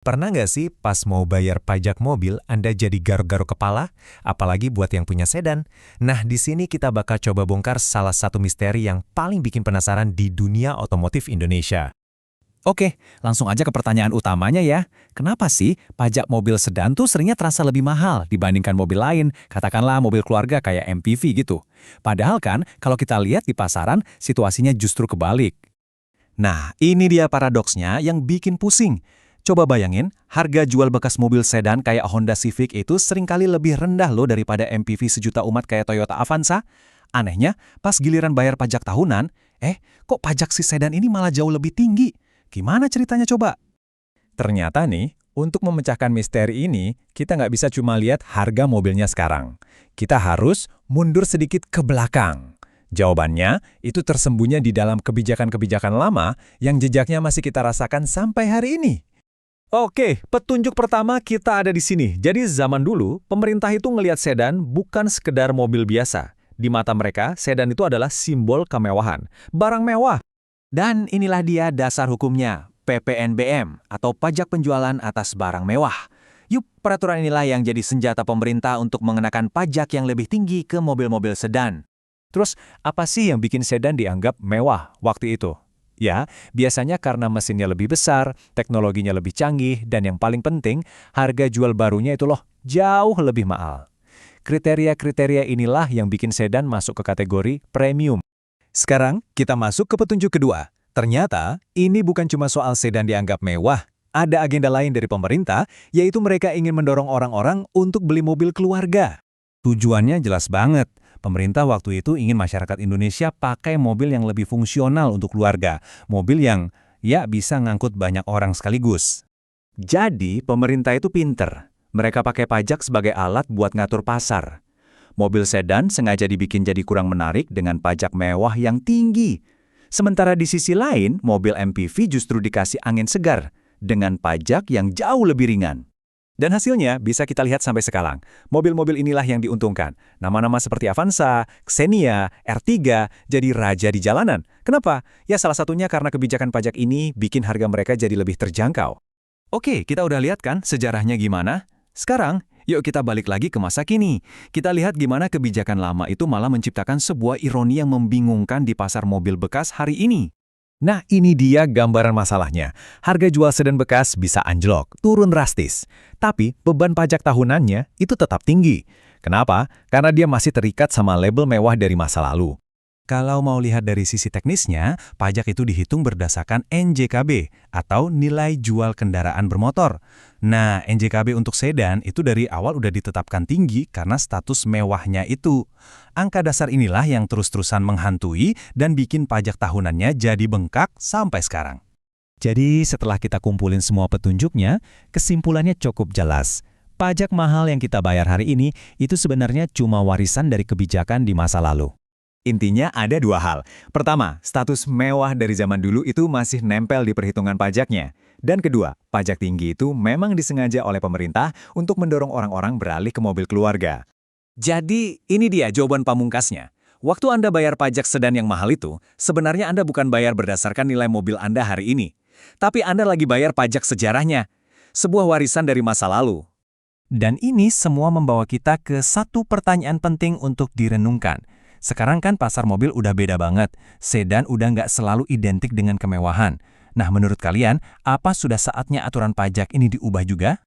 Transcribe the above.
Pernah nggak sih pas mau bayar pajak mobil, Anda jadi garuk-garuk kepala? Apalagi buat yang punya sedan. Nah, di sini kita bakal coba bongkar salah satu misteri yang paling bikin penasaran di dunia otomotif Indonesia. Oke, langsung aja ke pertanyaan utamanya ya. Kenapa sih pajak mobil sedan tuh seringnya terasa lebih mahal dibandingkan mobil lain, katakanlah mobil keluarga kayak MPV gitu. Padahal kan kalau kita lihat di pasaran, situasinya justru kebalik. Nah, ini dia paradoksnya yang bikin pusing. Coba bayangin, harga jual bekas mobil sedan kayak Honda Civic itu seringkali lebih rendah loh daripada MPV sejuta umat kayak Toyota Avanza. Anehnya, pas giliran bayar pajak tahunan, kok pajak si sedan ini malah jauh lebih tinggi? Gimana ceritanya coba? Ternyata nih, untuk memecahkan misteri ini, kita nggak bisa cuma lihat harga mobilnya sekarang. Kita harus mundur sedikit ke belakang. Jawabannya, itu tersembunyi di dalam kebijakan-kebijakan lama yang jejaknya masih kita rasakan sampai hari ini. Oke, petunjuk pertama kita ada di sini. Jadi zaman dulu, pemerintah itu ngelihat sedan bukan sekedar mobil biasa. Di mata mereka, sedan itu adalah simbol kemewahan. Barang mewah. Dan inilah dia dasar hukumnya, PPNBM atau pajak penjualan atas barang mewah. Yup, peraturan inilah yang jadi senjata pemerintah untuk mengenakan pajak yang lebih tinggi ke mobil-mobil sedan. Terus, apa sih yang bikin sedan dianggap mewah waktu itu? Ya, biasanya karena mesinnya lebih besar, teknologinya lebih canggih, dan yang paling penting, harga jual barunya itu loh jauh lebih mahal. Kriteria-kriteria inilah yang bikin sedan masuk ke kategori premium. Sekarang, kita masuk ke petunjuk kedua. Ternyata, ini bukan cuma soal sedan dianggap mewah. Ada agenda lain dari pemerintah, yaitu mereka ingin mendorong orang-orang untuk beli mobil keluarga. Tujuannya jelas banget. Pemerintah waktu itu ingin masyarakat Indonesia pakai mobil yang lebih fungsional untuk keluarga. Mobil yang, ya, bisa ngangkut banyak orang sekaligus. Jadi, pemerintah itu pinter. Mereka pakai pajak sebagai alat buat ngatur pasar. Mobil sedan sengaja dibikin jadi kurang menarik dengan pajak mewah yang tinggi. Sementara di sisi lain, mobil MPV justru dikasih angin segar dengan pajak yang jauh lebih ringan. Dan hasilnya bisa kita lihat sampai sekarang. Mobil-mobil inilah yang diuntungkan. Nama-nama seperti Avanza, Xenia, R3 jadi raja di jalanan. Kenapa? Ya salah satunya karena kebijakan pajak ini bikin harga mereka jadi lebih terjangkau. Oke, kita udah lihat kan sejarahnya gimana? Sekarang, yuk kita balik lagi ke masa kini. Kita lihat gimana kebijakan lama itu malah menciptakan sebuah ironi yang membingungkan di pasar mobil bekas hari ini. Nah, ini dia gambaran masalahnya. Harga jual sedan bekas bisa anjlok, turun drastis. Tapi beban pajak tahunannya itu tetap tinggi. Kenapa? Karena dia masih terikat sama label mewah dari masa lalu. Kalau mau lihat dari sisi teknisnya, pajak itu dihitung berdasarkan NJKB atau nilai jual kendaraan bermotor. Nah, NJKB untuk sedan itu dari awal udah ditetapkan tinggi karena status mewahnya itu. Angka dasar inilah yang terus-terusan menghantui dan bikin pajak tahunannya jadi bengkak sampai sekarang. Jadi setelah kita kumpulin semua petunjuknya, kesimpulannya cukup jelas. Pajak mahal yang kita bayar hari ini itu sebenarnya cuma warisan dari kebijakan di masa lalu. Intinya ada dua hal. Pertama, status mewah dari zaman dulu itu masih nempel di perhitungan pajaknya. Dan kedua, pajak tinggi itu memang disengaja oleh pemerintah untuk mendorong orang-orang beralih ke mobil keluarga. Jadi, ini dia jawaban pamungkasnya. Waktu Anda bayar pajak sedan yang mahal itu, sebenarnya Anda bukan bayar berdasarkan nilai mobil Anda hari ini. Tapi Anda lagi bayar pajak sejarahnya. Sebuah warisan dari masa lalu. Dan ini semua membawa kita ke satu pertanyaan penting untuk direnungkan. Sekarang kan pasar mobil udah beda banget. Sedan udah nggak selalu identik dengan kemewahan. Nah, menurut kalian, apa sudah saatnya aturan pajak ini diubah juga?